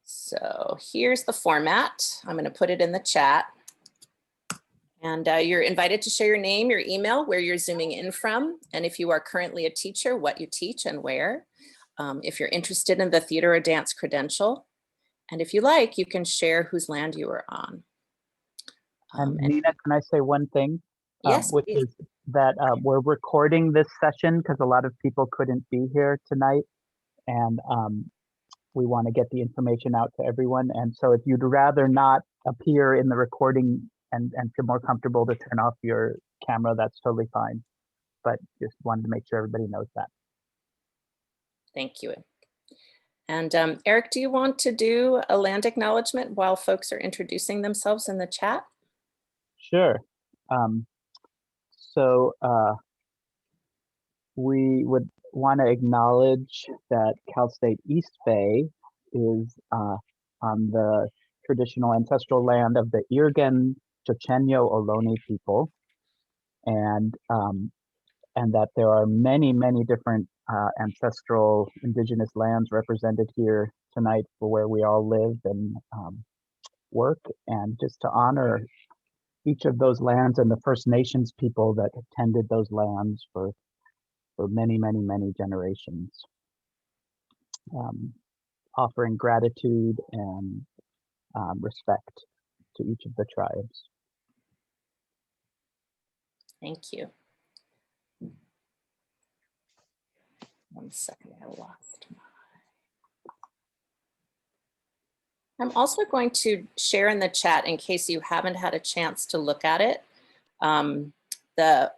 So here's the format. I'm going to put it in the chat. And you're invited to share your name, your email, where you're zooming in from, and if you are currently a teacher, what you teach and where. If you're interested in the theater or dance credential, and if you like, you can share whose land you are on. And Nina, can I say one thing? Yes, which please. is that we're recording this session because a lot of people couldn't be here tonight, and we want to get the information out to everyone. And so if you'd rather not appear in the recording and feel more comfortable to turn off your camera, that's totally fine. But just wanted to make sure everybody knows that. Thank you. And Eric, do you want to do a land acknowledgement while folks are introducing themselves in the chat? Sure. We would want to acknowledge that Cal State East Bay is on the traditional ancestral land of the Irgun Chochenyo Ohlone people, and that there are many, many different ancestral indigenous lands represented here tonight for where we all live and work, and just to honor each of those lands and the First Nations people that tended those lands for many, many, many generations. Offering gratitude and respect to each of the tribes. Thank you. One second, I lost my. I'm also going to share in the chat, in case you haven't had a chance to look at it, the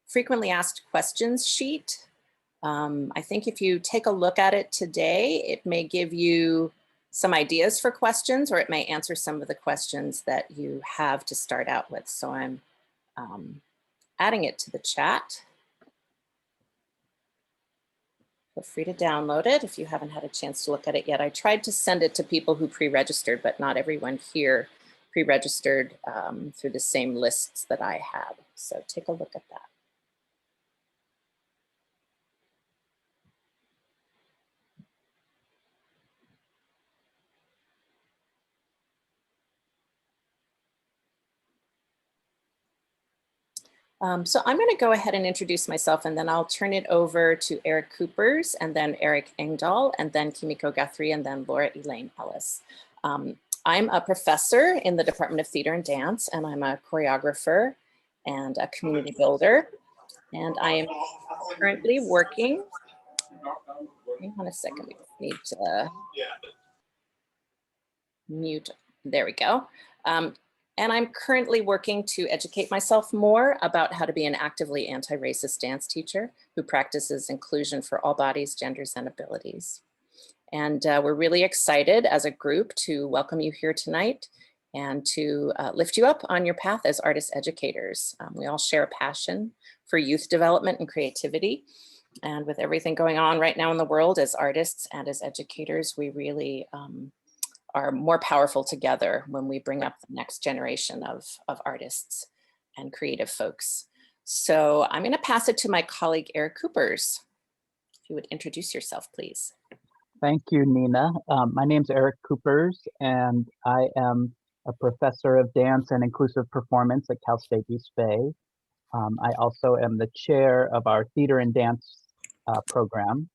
frequently asked questions sheet. I think if you take a look at it today, it may give you some ideas for questions, or it may answer some of the questions that you have to start out with. So I'm adding it to the chat. Feel free to download it if you haven't had a chance to look at it yet. I tried to send it to people who pre-registered, but not everyone here pre-registered through the same lists that I had. So take a look at that. So I'm going to go ahead and introduce myself, and then I'll turn it over to Eric Coopers, and then Eric Engdahl, and then Kimiko Guthrie, and then Laura Elaine Ellis. I'm a professor in the Department of Theater and Dance, and I'm a choreographer and a community builder. And I am currently working. Hang on a second, we need to mute. There we go. And I'm currently working to educate myself more about how to be an actively anti-racist dance teacher who practices inclusion for all bodies, genders, and abilities. And we're really excited as a group to welcome you here tonight and to lift you up on your path as artist educators. We all share a passion for youth development and creativity. And with everything going on right now in the world, as artists and as educators, we really are more powerful together when we bring up the next generation of artists and creative folks. So I'm going to pass it to my colleague, Eric Coopers. If you would introduce yourself, please. Thank you, Nina. My name's Eric Coopers, and I am a professor of dance and inclusive performance at Cal State East Bay. I also am the chair of our theater and dance program,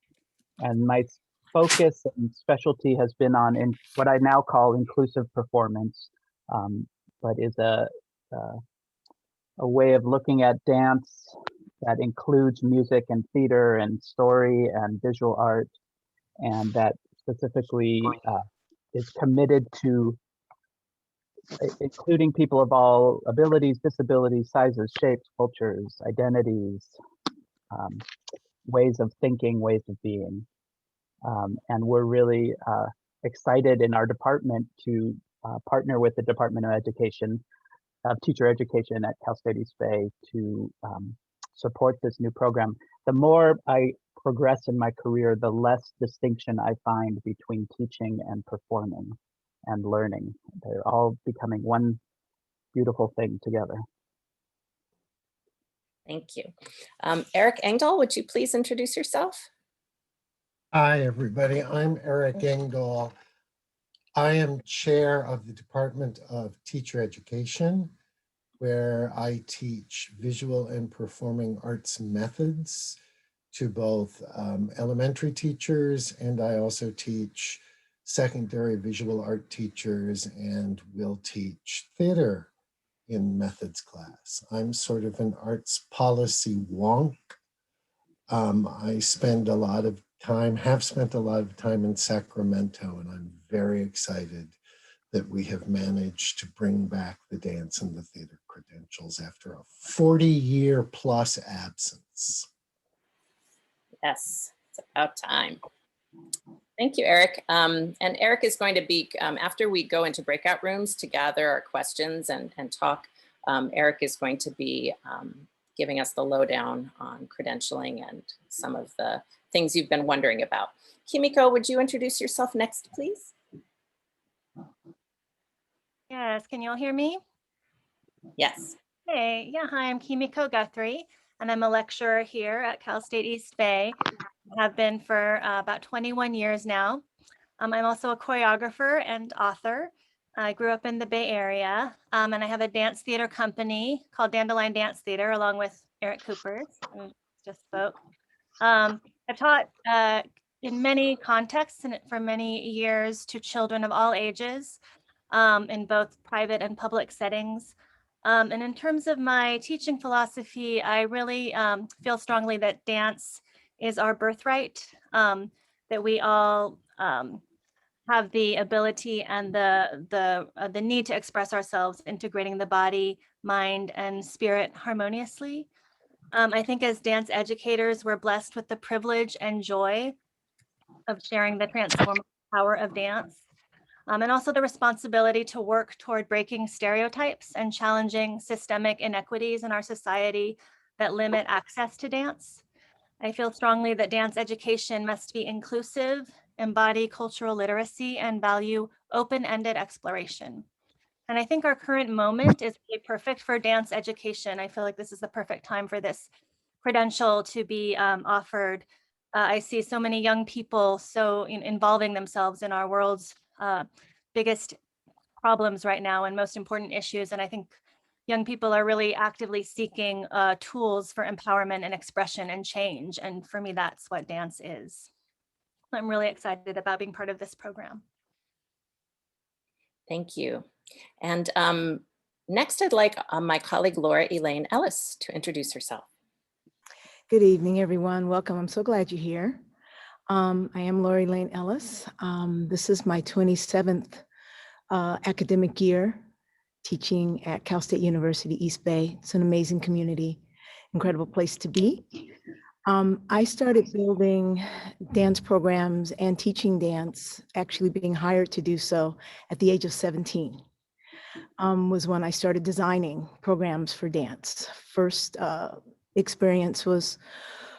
and my focus and specialty has been on what I now call inclusive performance, but is a way of looking at dance that includes music and theater and story and visual art, and that specifically is committed to including people of all abilities, disabilities, sizes, shapes, cultures, identities, ways of thinking, ways of being. And we're really excited in our department to partner with the Department of Education, Teacher Education at Cal State East Bay to support this new program. The more I progress in my career, the less distinction I find between teaching and performing and learning. They're all becoming one beautiful thing together. Thank you. Eric Engdahl, would you please introduce yourself? Hi, everybody. I'm Eric Engel. I am chair of the Department of Teacher Education, where I teach visual and performing arts methods to both elementary teachers, and I also teach secondary visual art teachers and will teach theater in methods class. I'm sort of an arts policy wonk. I spend a lot of time, have spent a lot of time in Sacramento, and I'm very excited that we have managed to bring back the dance and the theater credentials after a 40-year plus absence. Yes, it's about time. Thank you, Eric. And Eric is going to be, after we go into breakout rooms to gather our questions and talk, Eric is going to be giving us the lowdown on credentialing and some of the things you've been wondering about. Kimiko, would you introduce yourself next, please? Yes, can you all hear me? Yes. Hey, yeah, hi, I'm Kimiko Guthrie, and I'm a lecturer here at Cal State East Bay. I have been for about 21 years now. I'm also a choreographer and author. I grew up in the Bay Area, and I have a dance theater company called Dandelion Dance Theater, along with Eric Coopers, who just spoke. I've taught in many contexts and for many years to children of all ages, in both private and public settings. And in terms of my teaching philosophy, I really feel strongly that dance is our birthright, that we all have the ability and the need to express ourselves, integrating the body, mind, and spirit harmoniously. I think as dance educators, we're blessed with the privilege and joy of sharing the transformative power of dance. And also the responsibility to work toward breaking stereotypes and challenging systemic inequities in our society that limit access to dance. I feel strongly that dance education must be inclusive, embody cultural literacy, and value open-ended exploration. And I think our current moment is really perfect for dance education. I feel like this is the perfect time for this credential to be offered. I see so many young people involving themselves in our world's biggest problems right now and most important issues. And I think young people are really actively seeking tools for empowerment and expression and change. And for me, that's what dance is. I'm really excited about being part of this program. Thank you. And next, I'd like my colleague, Laura Elaine Ellis, to introduce herself. Good evening, everyone. Welcome. I'm so glad you're here. I am Laurie Elaine Ellis. This is my 27th academic year teaching at Cal State University East Bay. It's an amazing community, incredible place to be. I started building dance programs and teaching dance, actually being hired to do so at the age of 17. Was when I started designing programs for dance. First experience was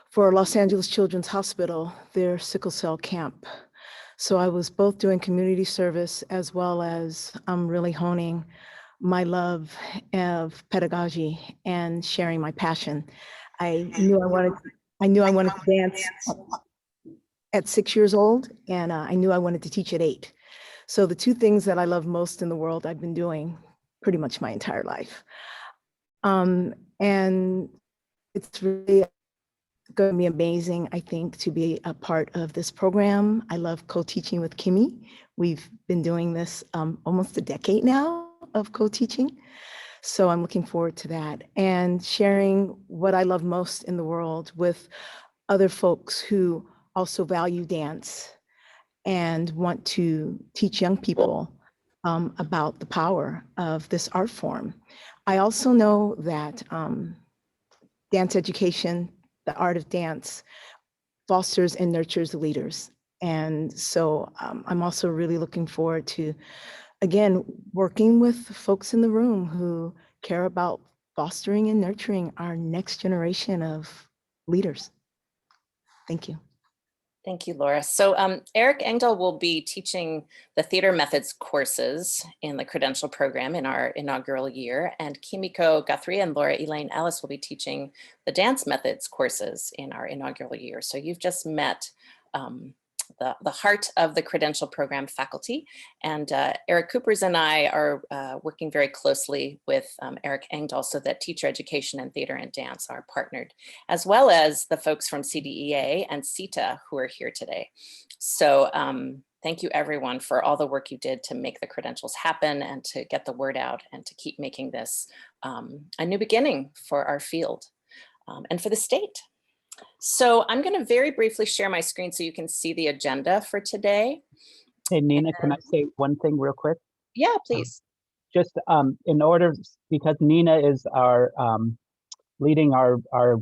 for Los Angeles Children's Hospital, their sickle cell camp. So I was both doing community service as well as really honing my love of pedagogy and sharing my passion. I knew I wanted to dance at 6 years old, and I knew I wanted to teach at 8. So the two things that I love most in the world, I've been doing pretty much my entire life. And it's really going to be amazing, I think, to be a part of this program. I love co-teaching with Kimmy. We've been doing this almost a decade now of co-teaching. So I'm looking forward to that and sharing what I love most in the world with other folks who also value dance and want to teach young people about the power of this art form. I also know that dance education, the art of dance, fosters and nurtures leaders. And so I'm also really looking forward to, again, working with folks in the room who care about fostering and nurturing our next generation of leaders. Thank you. Thank you, Laura. So Eric Engdahl will be teaching the theater methods courses in the Credential program in our inaugural year, and Kimiko Guthrie and Laura Elaine Ellis will be teaching the dance methods courses in our inaugural year. So you've just met the heart of the Credential program faculty, and Eric Coopers and I are working very closely with Eric Engdahl so that teacher education and theater and dance are partnered, as well as the folks from CDEA and CETA who are here today. So thank you everyone for all the work you did to make the credentials happen and to get the word out and to keep making this a new beginning for our field and for the state. So I'm going to very briefly share my screen so you can see the agenda for today. Hey, Nina, can I say one thing real quick? Yeah, please. Just in order, because Nina is our leading our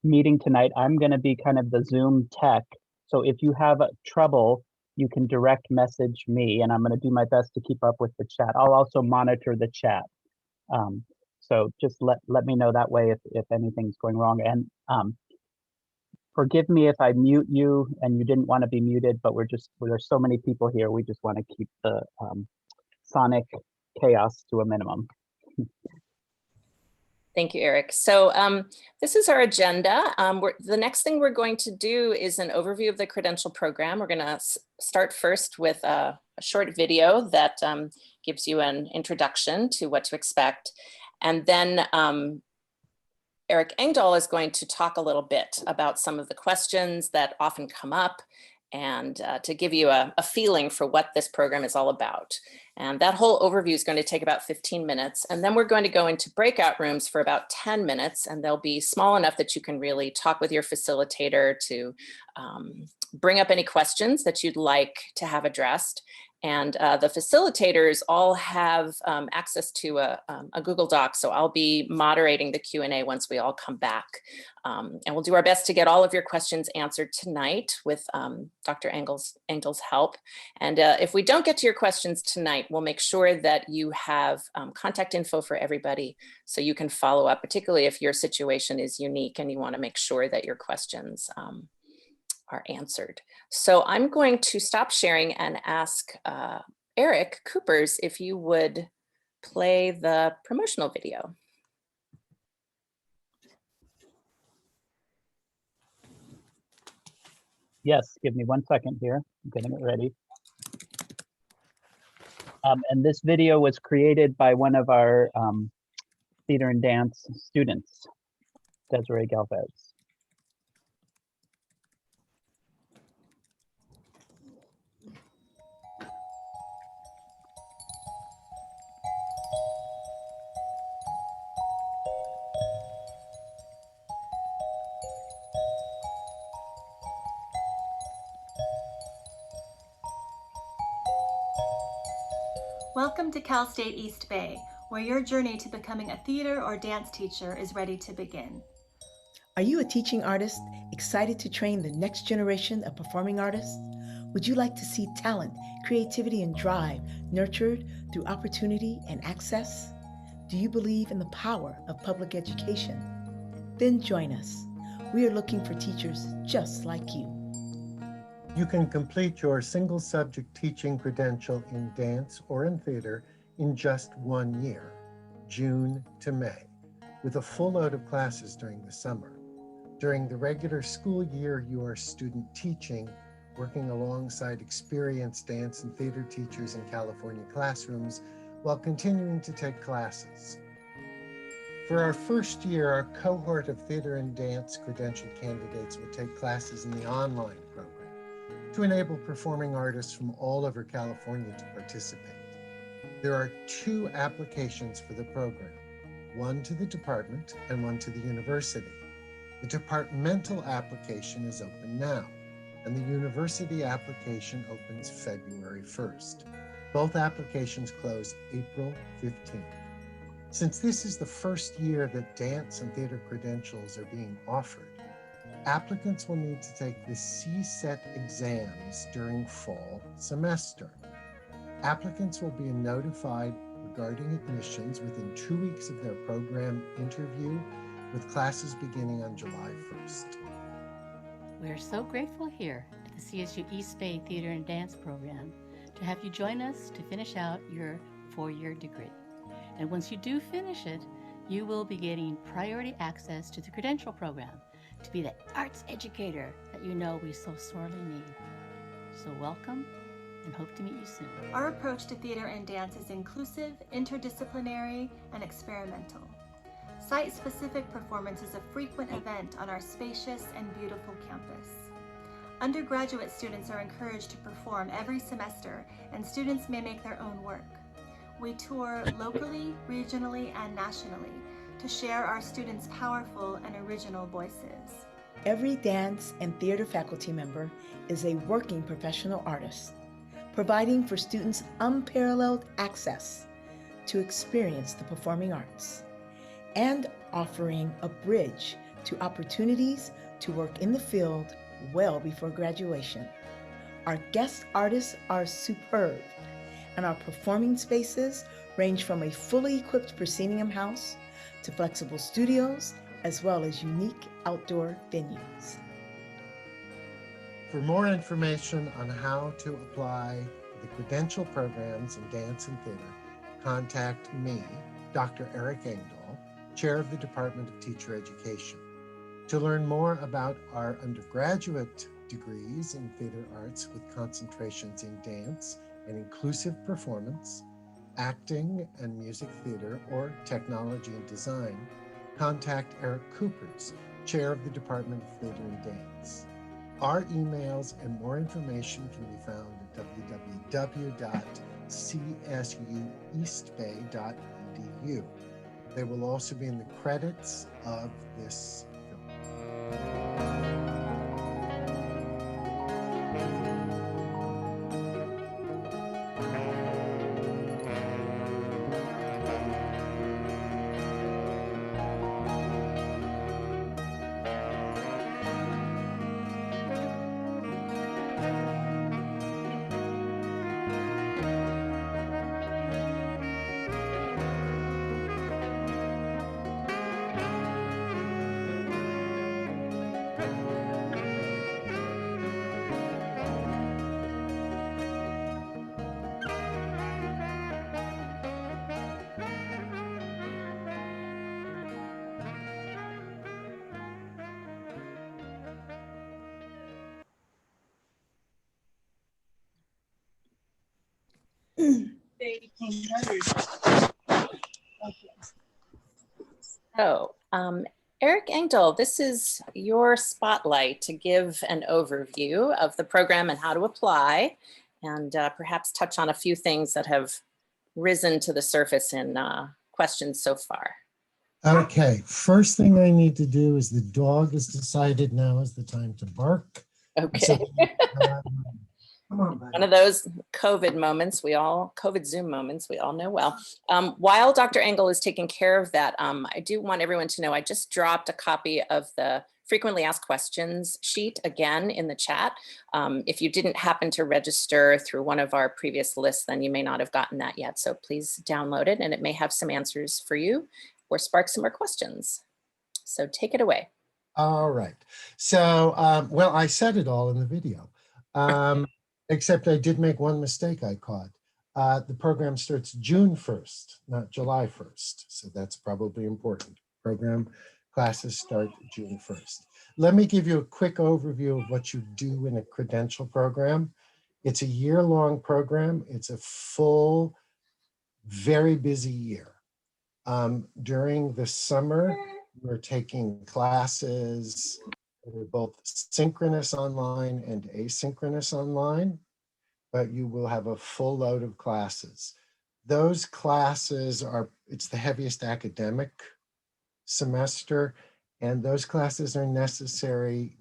meeting tonight, I'm going to be kind of the Zoom tech. So if you have trouble, you can direct message me, and I'm going to do my best to keep up with the chat. I'll also monitor the chat. So just let me know that way if anything's going wrong. And forgive me if I mute you and you didn't want to be muted, but there's so many people here. We just want to keep the sonic chaos to a minimum. Thank you, Eric. So this is our agenda. The next thing we're going to do is an overview of the Credential program. We're going to start first with a short video that gives you an introduction to what to expect. And then Eric Engdahl is going to talk a little bit about some of the questions that often come up and to give you a feeling for what this program is all about. And that whole overview is going to take about 15 minutes. And then we're going to go into breakout rooms for about 10 minutes, and they'll be small enough that you can really talk with your facilitator to bring up any questions that you'd like to have addressed. And the facilitators all have access to a Google Doc, so I'll be moderating the Q&A once we all come back. And we'll do our best to get all of your questions answered tonight with Dr. Engel's help. And if we don't get to your questions tonight, we'll make sure that you have contact info for everybody so you can follow up, particularly if your situation is unique and you want to make sure that your questions are answered. So I'm going to stop sharing and ask Eric Coopers if you would play the promotional video. Yes, give me 1 second here. I'm getting it ready. And this video was created by one of our theater and dance students, Desiree Galvez. Welcome to Cal State East Bay, where your journey to becoming a theater or dance teacher is ready to begin. Are you a teaching artist excited to train the next generation of performing artists? Would you like to see talent, creativity, and drive nurtured through opportunity and access? Do you believe in the power of public education? Then join us. We are looking for teachers just like you. You can complete your single subject teaching credential in dance or in theater in just 1 year, June to May, with a full load of classes during the summer. During the regular school year, you are student teaching, working alongside experienced dance and theater teachers in California classrooms while continuing to take classes. For our first year, our cohort of theater and dance credentialed candidates will take classes in the online program to enable performing artists from all over California to participate. There are 2 applications for the program, one to the department and one to the university. The departmental application is open now, and the university application opens February 1st. Both applications close April 15th. Since this is the first year that dance and theater credentials are being offered, applicants will need to take the CSET exams during fall semester. Applicants will be notified regarding admissions within 2 weeks of their program interview, with classes beginning on July 1st. We're so grateful here to the CSU East Bay Theater and Dance program to have you join us to finish out your 4-year degree. And once you do finish it, you will be getting priority access to the Credential program to be the arts educator that you know we so sorely need. So welcome and hope to meet you soon. Our approach to theater and dance is inclusive, interdisciplinary, and experimental. Site-specific performance is a frequent event on our spacious and beautiful campus. Undergraduate students are encouraged to perform every semester, and students may make their own work. We tour locally, regionally, and nationally to share our students' powerful and original voices. Every dance and theater faculty member is a working professional artist, providing for students unparalleled access to experience the performing arts and offering a bridge to opportunities to work in the field well before graduation. Our guest artists are superb, and our performing spaces range from a fully equipped proscenium house to flexible studios, as well as unique outdoor venues. For more information on how to apply the credential programs in dance and theater, contact me, Dr. Eric Engdahl, Chair of the Department of Teacher Education. To learn more about our undergraduate degrees in theater arts with concentrations in dance and inclusive performance, acting and music theater, or technology and design, contact Eric Coopers, Chair of the Department of Theater and Dance. Our emails and more information can be found at www.csueastbay.edu. They will also be in the credits of this film. So, Eric Engdahl, this is your spotlight to give an overview of the program and how to apply, and perhaps touch on a few things that have risen to the surface in questions so far. Okay, first thing I need to do is the dog has decided now is the time to bark. Okay. Come on, buddy. One of those COVID Zoom moments we all know well. While Dr. Engel is taking care of that, I do want everyone to know I just dropped a copy of the frequently asked questions sheet again in the chat. If you didn't happen to register through one of our previous lists, then you may not have gotten that yet. So please download it, and it may have some answers for you or spark some more questions. So take it away. All right. So, well, I said it all in the video. Except I did make one mistake I caught. The program starts June 1st, not July 1st. So that's probably important. Program classes start June 1st. Let me give you a quick overview of what you do in a credential program. It's a year-long program. It's a full, very busy year. During the summer, we're taking classes that are both synchronous online and asynchronous online, but you will have a full load of classes. Those classes it's the heaviest academic semester, and those classes are necessary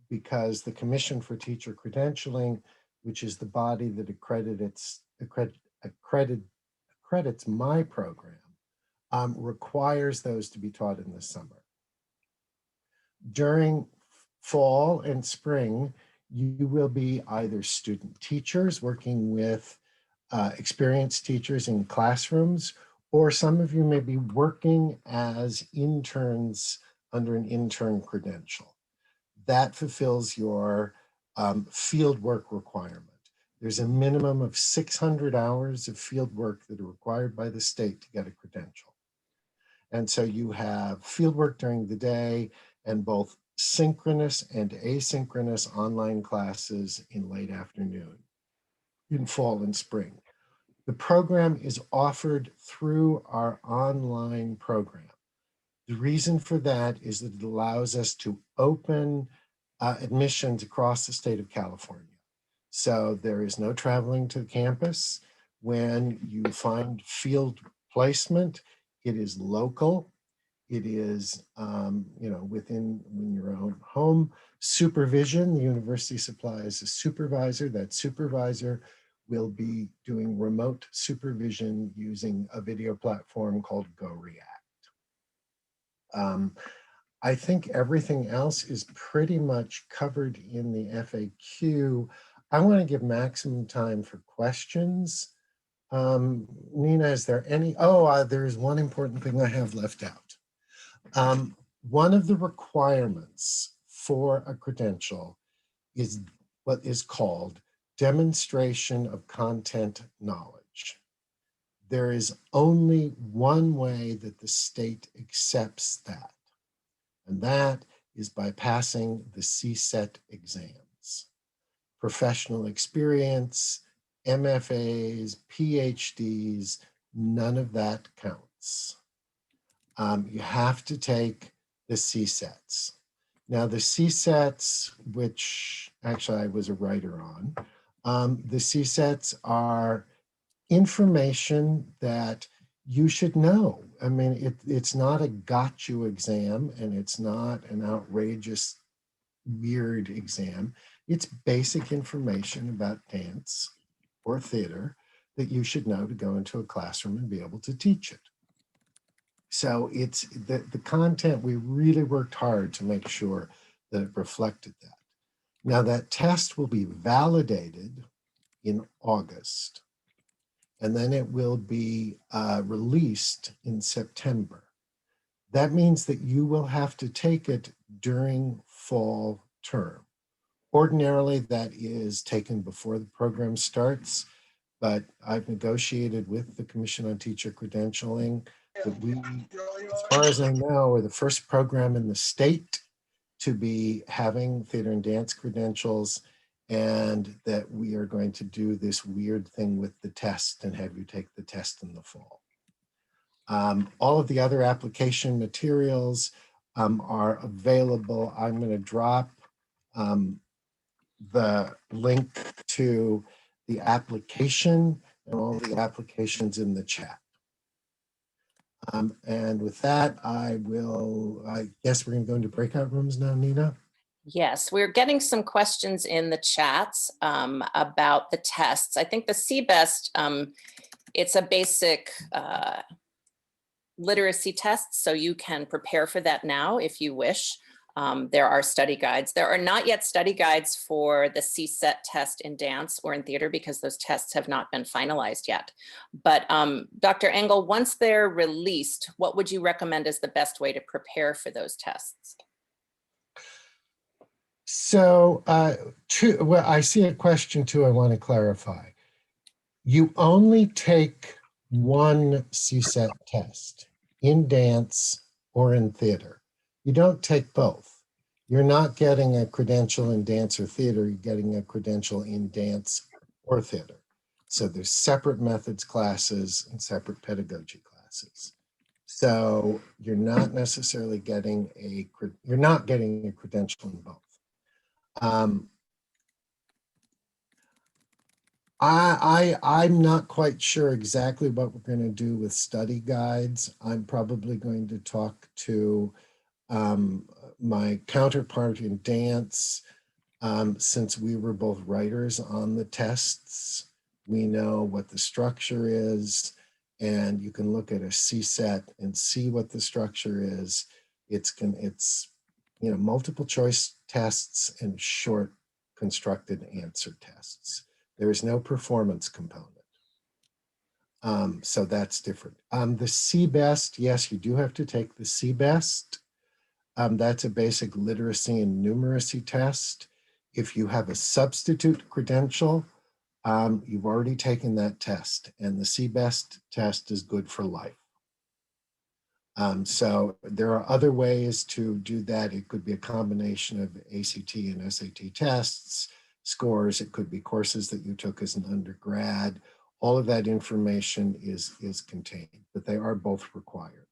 because the Commission for Teacher Credentialing, which is the body that accredits my program, requires those to be taught in the summer. During fall and spring, you will be either student teachers working with experienced teachers in classrooms, or some of you may be working as interns under an intern credential. That fulfills your field work requirement. There's a minimum of 600 hours of field work that are required by the state to get a credential. And so you have field work during the day and both synchronous and asynchronous online classes in late afternoon, in fall and spring. The program is offered through our online program. The reason for that is that it allows us to open admissions across the state of California. So there is no traveling to campus. When you find field placement, it is local. It is, within your own home. Supervision, the university supplies a supervisor. That supervisor will be doing remote supervision using a video platform called GoReact. I think everything else is pretty much covered in the FAQ. I want to give maximum time for questions. Nina, is there any? There's one important thing I have left out. One of the requirements for a credential is what is called demonstration of content knowledge. There is only one way that the state accepts that, and that is by passing the CSET exams. Professional experience, MFAs, PhDs, none of that counts. You have to take the CSETs. Now the CSETs, which actually I was a writer on, the CSETs are information that you should know. I mean, it's not a got you exam, and it's not an outrageous, weird exam. It's basic information about dance or theater that you should know to go into a classroom and be able to teach it. So it's the content, we really worked hard to make sure that it reflected that. Now that test will be validated in August, and then it will be released in September. That means that you will have to take it during fall term. Ordinarily, that is taken before the program starts, but I've negotiated with the Commission on Teacher Credentialing that we, as far as I know, are the first program in the state to be having theater and dance credentials, and that we are going to do this weird thing with the test and have you take the test in the fall. All of the other application materials are available. I'm going to drop the link to the application and all the applications in the chat. And with that, I guess we're going to go into breakout rooms now, Nina. Yes, we're getting some questions in the chats about the tests. I think the CBEST, it's a basic literacy test, so you can prepare for that now if you wish. There are study guides. There are not yet study guides for the CSET test in dance or in theater because those tests have not been finalized yet. But Dr. Engel, once they're released, what would you recommend as the best way to prepare for those tests? So I see a question too I want to clarify. You only take one CSET test in dance or in theater. You don't take both. You're not getting a credential in dance or theater, you're getting a credential in dance or theater. So there's separate methods classes and separate pedagogy classes. So you're not necessarily getting a credential in both. I'm not quite sure exactly what we're going to do with study guides. I'm probably going to talk to my counterpart in dance. Since we were both writers on the tests, we know what the structure is, and you can look at a CSET and see what the structure is. It's multiple choice tests and short constructed answer tests. There is no performance component. So that's different. The CBEST, yes, you do have to take the CBEST. That's a basic literacy and numeracy test. If you have a substitute credential, you've already taken that test, and the CBEST test is good for life. So there are other ways to do that. It could be a combination of ACT and SAT tests, scores. It could be courses that you took as an undergrad. All of that information is contained, but they are both required.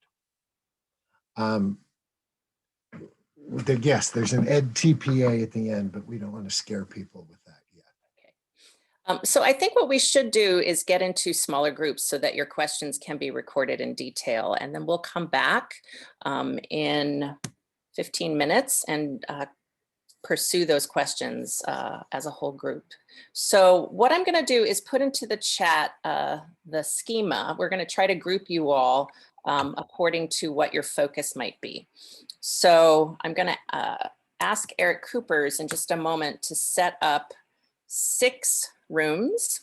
Yes, there's an ed TPA at the end, but we don't want to scare people with that yet. So I think what we should do is get into smaller groups so that your questions can be recorded in detail. And then we'll come back in 15 minutes and pursue those questions as a whole group. So what I'm going to do is put into the chat the schema. We're going to try to group you all according to what your focus might be. So I'm going to ask Eric Coopers in just a moment to set up 6 rooms